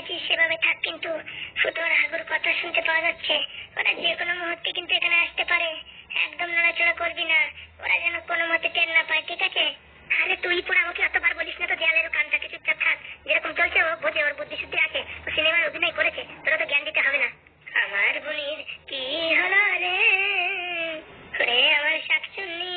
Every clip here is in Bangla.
চাইছিস সেভাবে থাক, কিন্তু ফুটো আর হাগুর কথা শুনতে পাওয়া যাচ্ছে, ওরা যে কোনো মুহূর্তে কিন্তু এখানে আসতে পারে। একদম নড়াচড়া করবি না, ওরা যেন কোনো মতে টের না পায়, ঠিক আছে? আরে তুই পুরো আমাকে অতবার বলিস না তো, দেয়ালের কানটাকে চুপচাপ থাক। যেরকম চলছে ও বোঝে, ওর বুদ্ধি শুদ্ধি আছে, ও সিনেমায় অভিনয় করেছে, তোরা তো জ্ঞান দিতে হবে না। আমার বোনের কি হলো রে, ওরে আমার শাকচুন্নি,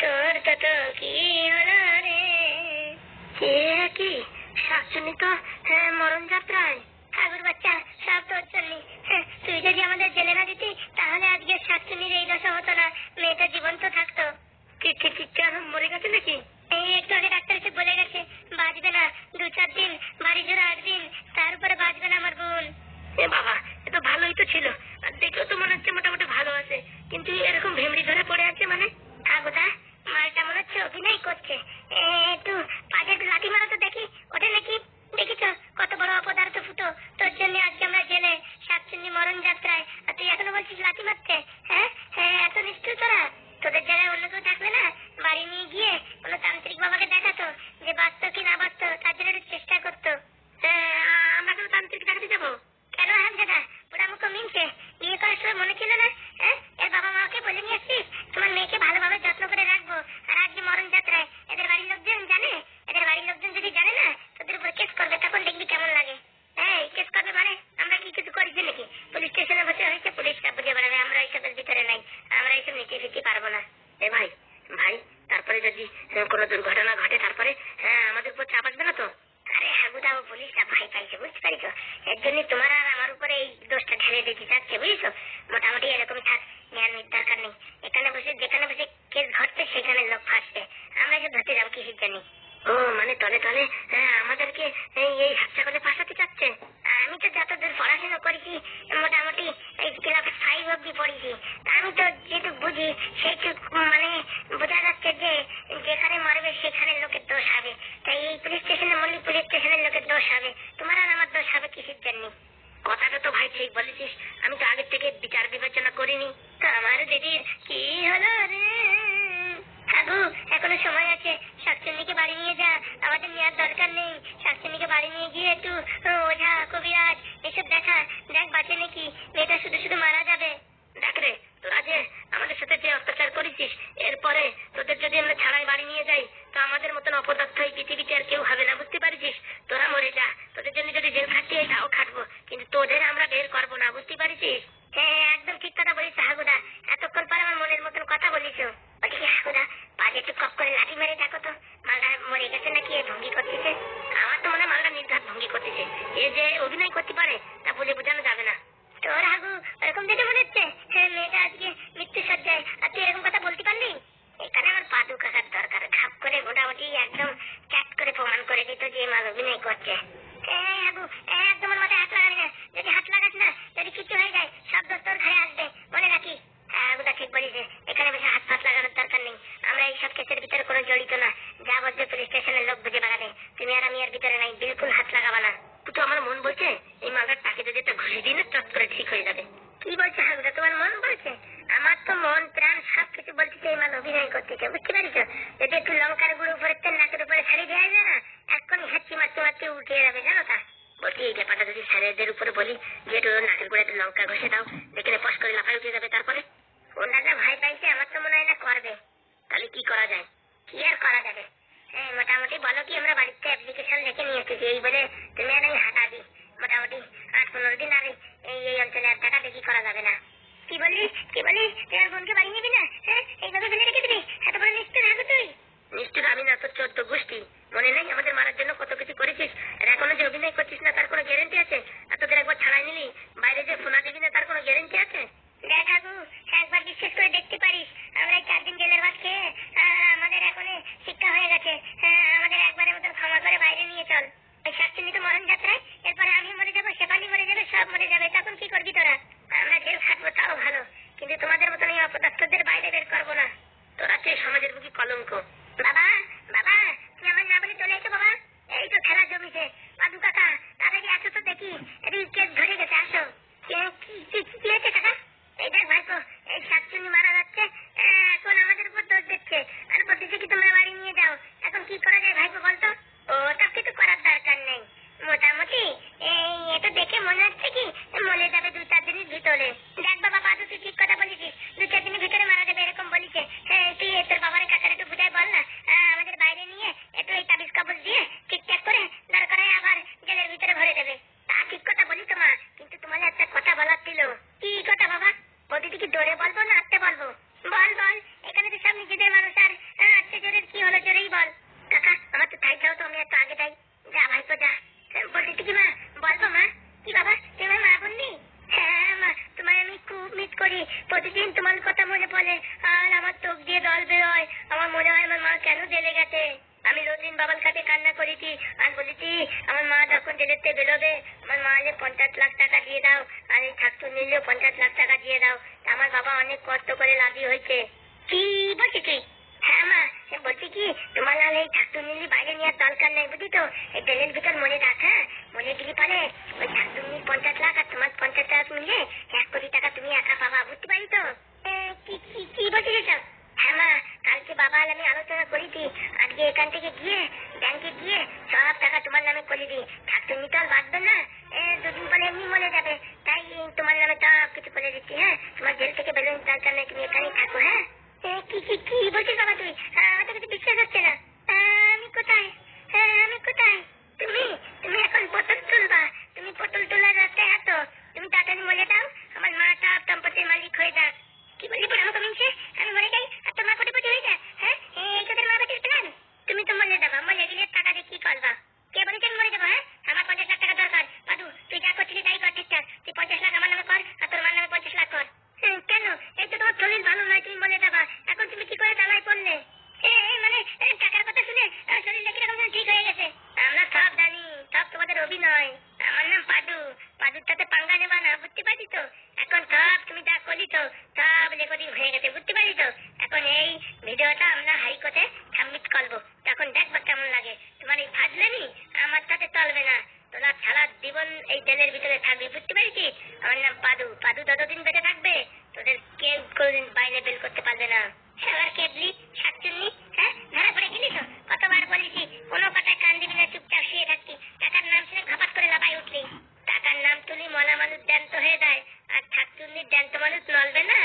তোর তো কি হলো রে? কি শাকচুন্নি তো মরণ যাত্রায়। ঠাকুর বাচ্চা, সব তোর জন্যই। তুই যদি আমাদের জেলে না দিতি তাহলে আজকে শাকচুন্নির এই দশা হতো না, মেয়েটা জীবন্ত থাকতো। কেন মরে গেছে নাকি? এই একটু আগে ডাক্তার এসে বলে গেছে বাঁচবে না, 2-4 দিন, বাড়ি জোড়া 8 দিন, তারপরে বাঁচবে না আমার বোন। এ বাবা, এ তো ভালোই তো ছিল, আর দেখেও তো মনে হচ্ছে মোটামুটি ভালো আছে, কিন্তু এরকম ভেমড়ি ধরে পড়ে আছে মানে? ঠাকুরদা, মালটা মনে হচ্ছে অভিনয় করছে। একটু পাশে একটু লাঠি মারা তো দেখি, ওঠে নাকি? দেখিস কত বড় অপদার্থ ফুটো, তোর জন্য আজকে আমরা জেলে, শাকচুন্নি মরণ যাত্রায়, আর তুই এখনো বলছিস লাঠি মারতে? হ্যাঁ, এত নিষ্ঠুর তোরা। তোদের জায়গায় অন্য কেউ থাকলে না, বাড়ি নিয়ে গিয়ে কোনো তান্ত্রিক বাবাকে দেখাতো যে বাঁচতো কি না বাঁচতো, তার জন্য একটু চেষ্টা করতো। আমরা কেন তান্ত্রিক দেখাতে যাবো? কেন হামজাদা, ওরা মুখ মিনছে, বিয়ে করার সময় মনে ছিল না? এর বাবা মাকে বলে নিয়ে আসছিস তোমার মেয়েকে ভালোভাবে যত্ন করে রাখবো, আর আজকে মরণ যাত্রায় এদের বাড়ির লোকজন জানে? এদের বাড়ির লোকজন যদি জানে না, তোদের উপর কেস করবে, তখন দেখবি কেমন লাগে। কেস করবে মানে আমরা কি কিছু করেছি নাকি? পুলিশ স্টেশনে বসে হয়েছে, পুলিশরা বুঝে বেড়াবে, আমরা এইসবের ভিতরে নাই, আমরা এইসব নিতে ফিরতে পারবো না। এ ভাই ভাই, তারপরে যদি কোনো দুর্ঘটনা ঘটে তারপরে আমাদের উপর চাপ আসবে না তো? আরে হাগুদাও পুলিশরা ভয় পাইছে, বুঝতে পারিস? এর জন্য তোমার আর আমার উপরে এই দোষটা ঢেলে দিতে চাচ্ছে, বুঝিস? মোটামুটি এরকমই থাক, জ্ঞানের দরকার নেই। এখানে বসে যেখানে বসে কেস ঘটছে সেখানে লোক ফাঁসবে, আমরা এসে ধরতে যাবো কিসের জন্য? ও মানে তলে তলে আমাদেরকে এই হাতটা করে ফাঁসাতে চাচ্ছে। আমি তো যতদূর পড়াশোনা করেছি মোটামুটি এই ক্লাস 5 অব্দি পড়েছি, আমি তো যেটুকু বুঝি সেইটুকু মানে বোঝা যাচ্ছে যে যেখানে মারবে সেখানে লোকের দোষ হবে, তাই এই পুলিশ স্টেশনে মরলে পুলিশ স্টেশনের লোকের দোষ হবে, তোমার আর আমার দোষ হবে কিসের জন্য? কথাটা তো ভাই ঠিক বলেছিস, আমি তো আগের থেকে বিচার বিবেচনা করিনি। তো আমার দিদির কি হলো রে? হাগু, এখনো সময় আছে, শাকচুন্নিকে বাড়ি নিয়ে যা, আমাদের নেওয়ার দরকার নেই। শাকচুন্নিকে বাড়ি নিয়ে গিয়ে একটু ওঝা কবিরাজ এসব দেখা, দেখ বাঁচে নাকি, মেয়েটা শুধু শুধু মারা যাবে। দেখ রে, তোরা যে আমাদের সাথে যে অত্যাচার করেছিস, এরপরে তোদের যদি আমরা ছাড়াই বাড়ি নিয়ে যাই তো আমাদের মতন অপদার্থ এই পৃথিবীতে আর কেউ হবে না, বুঝতে পারিস? তোরা মরে যা, তোদের জন্য যদি জেল খাটতে হয় তাও খাটবো, কিন্তু তোদের আমরা বের করবো না, বুঝতে পারিস? একদম ঠিক কথা বলিস হাগুদা, এতক্ষণ পর আমার মনের মতন কথা বলিস। ওদিকে হাগুদা, পাজে একটু কপ করে লাঠি মেরে দেখো তো, মালটা মরে গেছে নাকি এ ভঙ্গি করতেছে? আমার তো মনে হয় মালটা নির্ঘাত ভঙ্গি করতেছে, এ যে অভিনয় করতে পারে তা বলে বোঝানো যাবে না। তোর হাগু এরকম দেখে মনে হচ্ছে মেয়েটা আজকে মৃত্যু সজ্জায়, আর তুই এরকম কথা বলতে পারলি? এখানে আমার পাদু কাকার দরকার, ঘাপ করে মোটামুটি একদম চ্যাট করে প্রমাণ করে দিত যে মাল অভিনয় করছে। হাগু, একদম ওর মাথায় হাত লাগাবি না, যদি হাত লাগাস না, যদি কিছু হয়ে যায় সব দোষ তোর ঘাড়ে আসবে, মনে রাখিস। হাগুদা ঠিক বলিস, এখানে বেশি হাত ফাত লাগানোর দরকার নেই, আমরা এইসব কেসের ভিতরে কোনো জড়িত না, যা বলছে পুলিশ স্টেশনের লোক বুঝে বেড়াবে, তুমি আর আমি এর ভিতরে নাই, বিলকুল হাত লাগাবা না। তো আমার মন বলছে এই মালটার টাকে যদি একটা ঘুষি দিই না, চট করে ঠিক হয়ে যাবে। কি বলছে হাগুদা, তোমার মন বলছে? আমার তো মন প্রাণ সব কিছু বলতেছে এই মাল অভিনয় করতেছে, বুঝতে পারিস? যদি একটু লঙ্কার গুঁড়ো উপরে তেল নাকের উপরে ছাড়িয়ে দেওয়া যায় না, এক্ষুনি হাঁচি মারতে মারতে উঠে যাবে, জানো তা? বলছি এই ব্যাপারটা যদি স্যারেদের উপরে বলি যে একটু নাকের গুঁড়ে একটু লঙ্কা ঘষে দাও, দেখে পশ করে লাফায় উঠে যাবে, তারপরে ওনারা ভয় পাইছে, আমার তো মনে হয় না করবে। তাহলে কি করা যায়? কি আর করা যাবে, মোটামুটি বলো কি আমরা বাড়িতে অ্যাপ্লিকেশন লিখে নিয়ে এসেছি, এই বলে তুমি আর আমি হাঁটা দিই, মোটামুটি 8-15 দিন আর এই অঞ্চলে আর দেখা দেখি করা যাবে না। কি বললি তুই আর বোনকে বাড়ি নিবি না? এইভাবে ফেলে রেখে দিবি? এত বড় নিষ্ঠুর হাগু তুই? নিষ্ঠুর আমি না, তোর 14 গোষ্ঠী। মনে নেই আমাদের মারার জন্য কত কিছু করেছিস, আর এখনো যে অভিনয় করছিস না তার কোনো গ্যারেন্টি আছে? আর তোদের একবার ছাড়াই নিলি, বাইরে যে ফোনা দিবি না তার কোনো গ্যারেন্টি আছে? দেখ হাগু, একবার বিশ্বাস করে দেখতে পারিস, আমরা এই 4 দিন জেলের ভাত খেয়ে আমাদের এখন শিক্ষা হয়ে গেছে, আমাদের একবারের মতন ক্ষমা করে বাইরে নিয়ে চল। ওই শাকচুন্নি তো মরণ যাত্রায়, এরপরে আমি মরে যাবো, শেফালি মরে যাবে, সব মরে যাবে, তখন কি করবি তোরা? আমরা জেল খাটবো তাও ভালো, কিন্তু তোমাদের মতন এই অপদার্থদের বাইরে বের করবো না। তোরা তো সমাজের বুকি কলঙ্ক। বাবা বাবা, তুমি আমার না বলে চলে এসো বাবা, এই তো খেলা জমিছে। পাদু কাকা, তাড়াতাড়ি আসো তো দেখি, এদিকে কেস ধরে গেছে, আসো। কি হয়েছে কাকা? এই দেখ ভাইপো, এই শাকচুন্নি মারা যাচ্ছে, এখন আমাদের উপর দোষ দিচ্ছে, আর বলতেছে কি তোমরা বাড়ি নিয়ে যাও। এখন কি করা যায় ভাইপো বলতো? ও তা কিছু করার দরকার নেই, মোটামুটি এই মনে হচ্ছে কি মরে যাবে 2-4 দিনের ভিতরে। দেখ বাবা পাদু তুই ঠিক কথা বলেছিস, 2-4 দিনের ভিতরে মারা যাবে এরকম বলিছে। তুই তোর বাবার কাকার একটু বুঝাই বল না, আমাদের বাইরে নিয়ে একটু এই তাবিজ কবজ দিয়ে ঠিকঠাক করে দরকার হয় আবার জেলের ভিতরে ভরে দেবে। তা ঠিক কথা বলি তো মা, কিন্তু তোমার একটা কথা বলার ছিল। কি কথা বাবা? বৌদিদি কি জোরে বলবো না আস্তে বলবো? বল বল, এখানে তো সব নিজেদের মানুষ, আর আস্তে জোরের কি হলো, জোরেই বল। কাকা আমার তো তাই চাও তো, আমি একটু আগে যাই। যা ভাইপো যা। বলছি কি মা, বলবো মা? কি বাবা তুই আমার মা বললি? হ্যাঁ মা, তোমায় আমি খুব মিস করি, প্রতিদিন তোমার কথা মনে পড়ে, আর আমার চোখ দিয়ে জল বেরোয়। আমার মনে হয় আমার মা কেন জেলে গেছে। আমি রোজদিন বাবার কাছে কান্না করেছি আর বলেছি আমার মা যখন জেলেতে বেরোবে আমার মা 50 লাখ টাকা দিয়ে দাও, আর এই ছাত্র নিলেও 50 লাখ টাকা দিয়ে দাও। আমার বাবা অনেক কষ্ট করে রাজি হয়েছে। কি বলছিস তুই? হ্যাঁ মা, বলছি কি তোমার নাহলে এই ছাত্র নিলি বাইরে নেওয়ার দরকার নেই, বুঝলি তো? এই জেলের ভিতর মনে রাখ, হ্যাঁ মনে গেলি পারে ওই ছাত্র নিলি 50 লাখ আর তোমার 50 লাখ মিলে 1 কোটি টাকা তুমি একা পাবা, বুঝতে পারি তো? কি বলছিস এসব? হ্যাঁ মা, কালকে বাবা আর আমি আলোচনা করেছি, আজকে এখান থেকে গিয়ে ব্যাংকে গিয়ে সব টাকা তোমার নামে করে দিই। ছাত্র নিতে আর বাঁচবে না, 2 দিন পরে এমনি মরে যাবে, তাই তোমার নামে সব কিছু করে দিচ্ছি। হ্যাঁ তোমার জেল থেকে বেরোনোর দরকার নেই, তুমি এখানেই থাকো। হ্যাঁ কি বলছিস বাবা তুই? আমার তো কিছু বিশ্বাস হচ্ছে না। আমি কোথায়? আমি কোথায়? তুমি তুমি এখন পটল তুলবা, তুমি পটল তোলার রাস্তায় আছো। তুমি তাড়াতাড়ি মরে যাও, আমার মা সব সম্পত্তির মালিক হয়ে যাক। কি বললি পড়া আমাকে মিনছে? আমি মরে যাই আর তোর মা কোটিপতি হয়ে যায়? হ্যাঁ এই তোদের মা বেটির প্ল্যান? তুমি তো মরে যাবা, মরে গেলে টাকা দিয়ে কি করবা? কে বলেছে আমি মরে যাবো? হ্যাঁ আমার 50 লাখ টাকা দরকার। পাদু তুই যা করছিলি তাই কর ঠিকঠাক, তুই 50 লাখ আমার নামে কর আর তোর মার নামে 50 লাখ কর। কেন? এই তো তোমার শরীর ভালো নয়, তুমি মরে যাবা, এখন তুমি কি করে জ্বালায় পড়লে? মানে টাকার কথা শুনে শরীরটা কিরকম যেন ঠিক হয়ে গেছে। আমরা সব জানি, সব তোমাদের অভিনয়। আমার নাম পাদু, পাদুর সাথে পাঙ্গা নেবা না, বুঝতে পারি তো? এখন সব তুমি যা করলি তো সব রেকর্ডিং হয়ে গেছে, বুঝতে পারি তো? এখন এই ভিডিওটা আমরা হাইকোর্টে সাবমিট করবো, তখন দেখবো কেমন লাগে। তোমার এই ফাজলামি আমার সাথে চলবে না, তোরা সারা জীবন এই জেলের ভিতরে থাকবি, বুঝতে পেরেছিস? আমার নাম পাদু, পাদু যতদিন বেঁচে থাকবে তোদের কেউ কোনদিন বাইরে বের করতে পারবে না। এবার কেবলি শাকচুন্নি, হ্যাঁ ধরা পড়ে গেলি তো? কতবার বলেছি কোনো কথায় কান দিবি না, চুপচাপ শুয়ে থাকবি। টাকার নাম শুনে ঘাপাত করে লাফাই উঠলি। টাকার নাম তুলি মরা মানুষ জ্যান্ত হয়ে যায়, আর শাকচুন্নির জ্যান্ত মানুষ নড়বে না।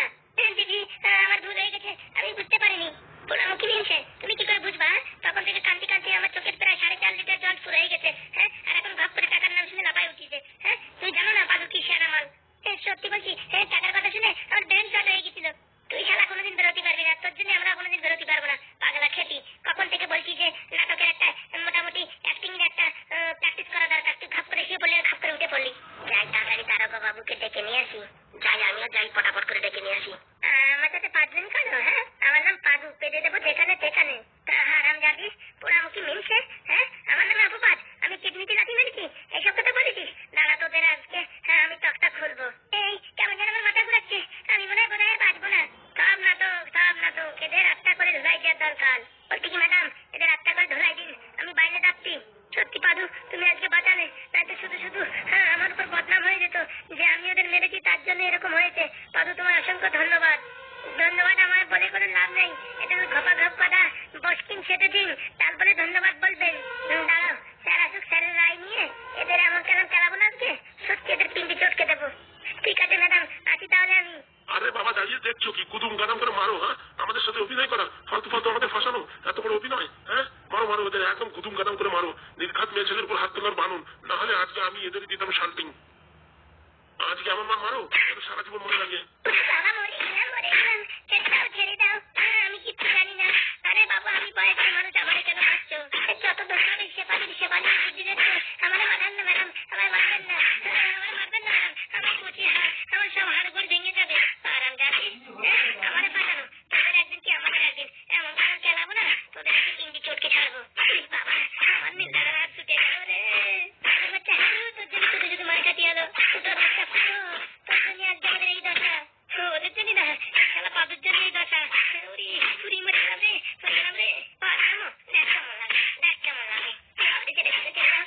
দিদি আমার ভুল হয়ে গেছে, আমি বুঝতে পারিনি। পোড়ামুখী মিনছে, তুমি কি করে বুঝবা? তখন থেকে কান্তি কান্তি আমার চোখের প্রায় 4.5 লিটার জল ফুরিয়ে গেছে। হ্যাঁ আর এখন ঘপ করে টাকার নাম শুনে লাফাই উঠিছে। হ্যাঁ তুই জানো না পাদু কি সেরা মাল? সত্যি বলছি, টাকার কথা শুনে আমার ব্রেন শর্ট হয়ে গেছিল। তুই শালা কোনোদিন বেরোতে পারবি না, তোর জন্য আমরা কোনোদিন বেরোতে পারবো না। পাগলা খেপি, কখন থেকে বলছি যে নাটকের একটা মোটামুটি অ্যাক্টিং এর একটা প্র্যাকটিস করা দরকার, তুই ঘপ করে শুয়ে পড়লি আর ঘপ করে উঠে পড়লি। যাই তাড়াতাড়ি তারকা বাবুকে ডেকে নিয়ে আসি। যাই আমিও যাই, পটাপট করে ডেকে নিয়ে আসি। আমার সাথে পাঁচজন কেন? হ্যাঁ আমার নাম পাদু, পেটে দেবো যেখানে সেখানে। হারাম জাদি পোড়ামুখী মিনছে, হ্যাঁ আমার নামে অপবাদ, আমি কিডনিতে লাথি মেরেছি, এইসব কথা বলেছিস? দাঁড়া তোদের আজকে আমি তকটা খুলবো। এই কেমন যেন আমার মাথা ঘুরাচ্ছে, আমি মনে হয় বোধহয় বাঁচবো না। সব নাটক, এদের আত্মা করে ধুলাই দেওয়ার দরকার। বলছি কি ম্যাডাম, এদের আত্মা করে ধুলাই দিন, আমি বাইরে যাচ্ছি। সত্যি পাদু তুমি আজকে বাঁচালে, নয়তো শুধু আমার উপর বদনাম হয়ে যেত যে আমি ওদের মেরেছি, তার জন্য এরকম হয়েছে। পাদু তোমার অসংখ্য ধন্যবাদ। ধন্যবাদ আমার বলে কোনো লাভ নেই, এটা ঘপা ঘপ কথা বসকিন সেটে দিন, তারপরে ধন্যবাদ বলবেন। দাঁড়াও স্যার আসুক, স্যারের রায় নিয়ে এদের এমন কেন চালাবো না আজকে, সত্যি এদের পিন্ডি চটকে দেবো। ঠিক আছে ম্যাডাম, আসি তাহলে আমি। আরে বাবা দাঁড়িয়ে দেখছো কি? কুদুম গাদাম করে মারো। হ্যাঁ আমাদের সাথে অভিনয় করা, ফালতু ফালতু আমাদের ফাঁসানো, এত বড় অভিনয়? হ্যাঁ মারো ওদের একদম কুদুম গাদাম করে মারো। নির্ঘাত মেয়ে ছেলের উপর হাত তোলার বানুন, না হলে আজকে আমি এদেরই দিতাম শান্তিং। আজকে আমার মা মারো, সারা জীবন মনে লাগে। বাবা মরে গেলাম, ছেড়ে দাও, আমি কিচ্ছু জানি না। আরে বাবা আমি বয়সের মানুষ, আমারে কেন মারছো? যত দোষ হবে সে পানি বুদ্ধি দিচ্ছে। আমার মারবেন না ম্যাডাম, আমার মারবেন না, ম্যাডাম, আমার কচি হাড়, আমার সব হাড়গুলো ভেঙে যাবে। আরাম জাতি আমারে পাঠানো, তোদের একদিন কি আমাদের একদিন, এমন করে খেলাবো না তোদের একদিন ইন্দি চটকে ছাড়বো। বাবা আমার নির্দার হাত ছুটে গেল রে। বাচ্চা তোর জন্য শুধু মার কাটি হলো, তোর বাচ্চা তোর জন্য আজকে আমাদের এই দশা, ওদের জন্য না, খেলা পাদুর জন্য এই দশা। উড়ি মরে গেলাম রে, দেখ কেমন লাগে।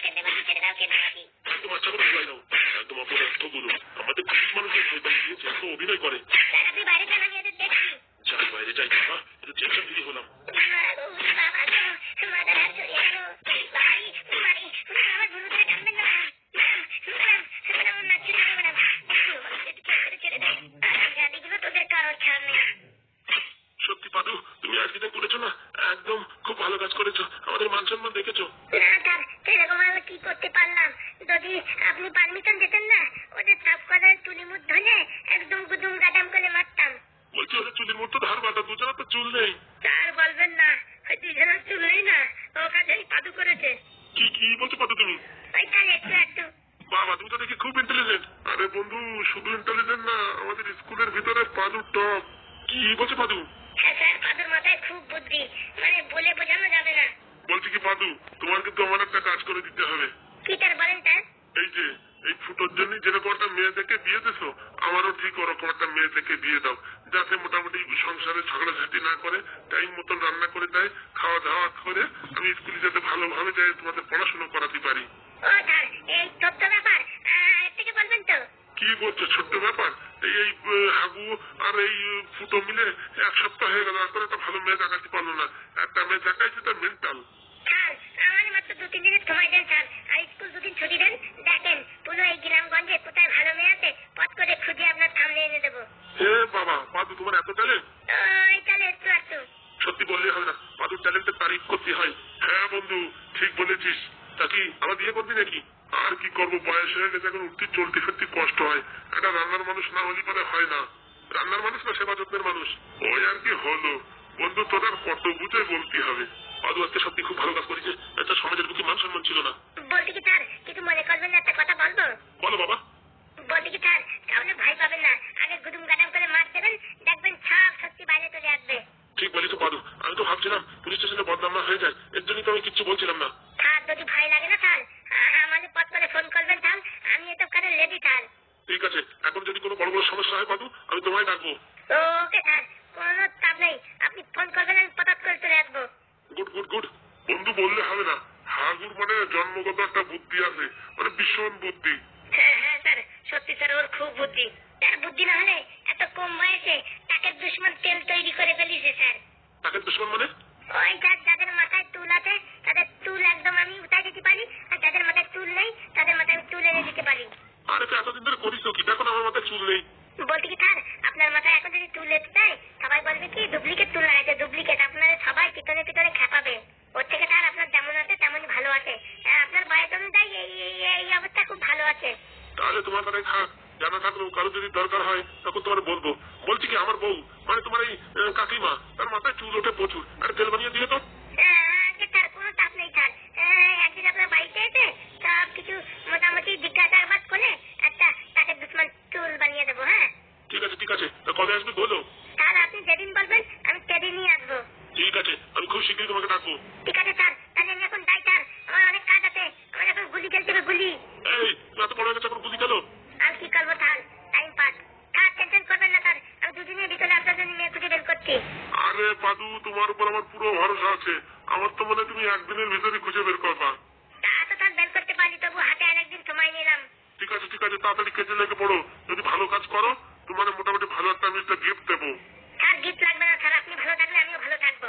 ছেড়ে দাও একদম বাচ্চা করে ভুলাই দাও, একদম অপদার্থ গুলো আমাদের পুলিশ মানুষের এত অভিনয় করে। আপনি বাইরে যান, আমি এদের দেখছি। যাই বাইরে যাই, বাবা এটা টেনশন দিকে হলাম। আপনি পারমিশন দিতেন না, ওদের সব কদায় তুলি মুখ ধরে একদম গুদুম গাদাম করে মারতাম। বলছি ওদের চুলির মতো ধার বাঁধা, দুজনের তো চুল নেই। আর বলবেন না, ওই দুজনের চুল নেই না, ও কাজেই পাদু করেছে। কি কি বলতে পারো তুমি? ওই তার একটু একটু। বাবা তুমি তো দেখি খুব ইন্টেলিজেন্ট। আরে বন্ধু শুধু ইন্টেলিজেন্ট না, আমাদের স্কুলের ভিতরে পাদু টপ। কি বলছে পাদু? হ্যাঁ স্যার, পাদুর মাথায় খুব বুদ্ধি, মানে বলে বোঝানো যাবে না। বলছি কি পাদু, তোমার কিন্তু আমার একটা কাজ করে দিতে হবে। কি তার বলেন স্যার? এই যে এই ফুটোর জন্য যেরকম একটা মেয়ে দেখে বিয়ে দিছো, আমারও ঠিক ওরকম একটা মেয়ে দেখে বিয়ে দাও, যাতে মোটামুটি সংসারে ঝগড়াঝাটি না করে, টাইম মতন রান্না করে দেয়, খাওয়া দাওয়া করে আমি স্কুলে যাতে ভালোভাবে যাই তোমাদের পড়াশোনা করাতে পারি। ও স্যার, এই ছোট্ট ব্যাপার এর থেকে বলবেন তো? কি বলছো ছোট্ট ব্যাপার? এই এই হাগু আর এই ফুটো মিলে 1 সপ্তাহ হয়ে গেল, এখন একটা ভালো মেয়ে দেখাতে পারলো না। একটা মেয়ে দেখাইছে তার মেন্টাল। স্যার আমার মাত্র 2-3 দিনের সময় দেন স্যার, আর স্কুল 2 দিন ছুটি দেন। দেখেন পুরো এই গ্রামগঞ্জে কোথায় ভালো মেয়ে আছে পথ করে খুঁজে আপনার সামনে এনে দেবো। হে বাবা, পাদু তোমার এত ট্যালেন্ট! ওই তাহলে একটু একটু। সত্যি বললে হবে না, পাদুর ট্যালেন্টের তারিফ করতে হয়। হ্যাঁ বন্ধু ঠিক বলেছিস। তা কি আমার বিয়ে করবি নাকি? আর কি করবো, বয়স হয়ে গেছে, এখন উঠতে চলতে ফিরতে কষ্ট হয়। একটা রান্নার মানুষ না হলে পরে হয় না। রান্নার মানুষ না, সেবা যত্নের মানুষ। ওই আর কি হলো বন্ধু, তোর আর কত বুঝে বলতে হবে। পাদু আজকে সত্যি খুব ভালো কাজ করেছে, একটা সমাজের বুকে মান সম্মান ছিল না। বলতে কি স্যার, কিছু মনে করবেন না, একটা কথা বলবো? বলো বাবা। বলতে কি স্যার, তাহলে ভয় পাবেন না, আগে গুদুম গাদাম করে মার দেবেন, দেখবেন সব সত্যি বাইরে চলে আসবে। ঠিক বলিস পাদু, আমি তো ভাবছিলাম পুলিশ স্টেশনে বদনাম না হয়ে যায়, এর জন্যই তো আমি কিচ্ছু বলছিলাম না। স্যার যদি ভয় লাগে না স্যার, আমাদের পথ করে ফোন করবেন স্যার, আমি এসব কাজে রেডি স্যার। ঠিক আছে, এখন যদি কোনো বড় বড় সমস্যা হয় পাদু, আমি তোমায় ডাকবো। ওকে স্যার, কোনো চাপ নেই, আপনি ফোন করবেন, আমি পটাত করে চলে আসবো। Good good good. বন্ধু বললে হবে না, হাগুর মানে জন্মগত একটা বুদ্ধি আছে, মানে ভীষণ বুদ্ধি। হ্যাঁ হ্যাঁ স্যার, সত্যি স্যার, ওর খুব বুদ্ধি। তার বুদ্ধি না হলে এত কম বয়সে তাকে দুশ্মন তেল তৈরি করে ফেলিছে স্যার। তাকে দুশ্মন মানে? ওই স্যার, যাদের মাথায় চুল আছে তাদের চুল একদম আমি উঠাই দিতে পারি, আর যাদের মাথায় চুল নেই তাদের মাথায় আমি চুল এনে দিতে পারি। আরে তো এতদিন ধরে করিস কি, দেখো না আমার মাথায় চুল নেই। বলতে কি স্যার, আপনার মাথায় এখন যদি চুল এসে যায়, সবাই বলবে কি ডুপ্লিকেট চুল লাগাইছে, ডুপ্লিকেট। আপনার সবাই পিছনে পিছনে খেপাবে। ওর থেকে স্যার আপনার যেমন আছে তেমনই ভালো আছে। হ্যাঁ, আপনার বয়স অনুযায়ী এই অবস্থা খুব ভালো আছে। তাহলে তোমার কথাই থাক, জানা থাকলেও কারো যদি দরকার হয় তখন তোমার বলবো। বলছি কি, আমার বউ মানে তোমার এই কাকিমা, তার মাথায় চুল ওঠে প্রচুর, আর তেল বানিয়ে দিয়ে তো। স্যার কোনো চাপ নেই স্যার, একদিন আপনার বাড়িতে এসে সব কিছু মোটামুটি জিজ্ঞাসাবাদ করে একটা তাকে দুশ্মন চুল বানিয়ে দেবো। হ্যাঁ ঠিক আছে ঠিক আছে, তা কবে আসবে বলো? স্যার, আপনি যেদিন বলবেন আমি সেদিনই আসবো। ঠিক আছে, আমি খুব শীঘ্রই তোমাকে ডাকবো। ঠিক আছে স্যার, তাহলে আমি এখন যাই স্যার, আমার অনেক কাজ আছে, আমার এখন গুলি খেলতে হবে, গুলি। এই তুমি এত বড় হয়ে গেছে, এখন বুঝি গেল? আর কি করবো sir, time pass. Sir tension করবেন না স্যার, আমি 2 দিনের ভিতরে আপনার জন্য মেয়ে খুঁজে বের করছি। আরে পাদু, তোমার উপর আমার পুরো ভরসা আছে। আমার তো মনে হয় তুমি একদিনের ভিতরে খুঁজে বের করবা। তা তো স্যার বের করতে পারি, তবু হাতে আর একদিন সময় নিলাম। ঠিক আছে ঠিক আছে, তাড়াতাড়ি কেজে লেগে পড়ো। যদি ভালো কাজ করো তোমার মোটামুটি ভালো একটা আমি একটা গিফট দেবো। স্যার গিফট লাগবে না স্যার, আপনি ভালো থাকলে আমিও ভালো থাকবো।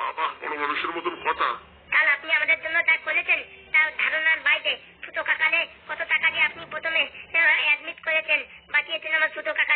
বাবা, বড় মানুষের মতন কথা। স্যার আপনি আমাদের জন্য যা করেছেন তার ধারণার বাইরে। ছোট কাকালে কত টাকা দিয়ে আপনি প্রথমে অ্যাডমিট করেছেন, বাঁচিয়েছেন আমার ছোট কাকা।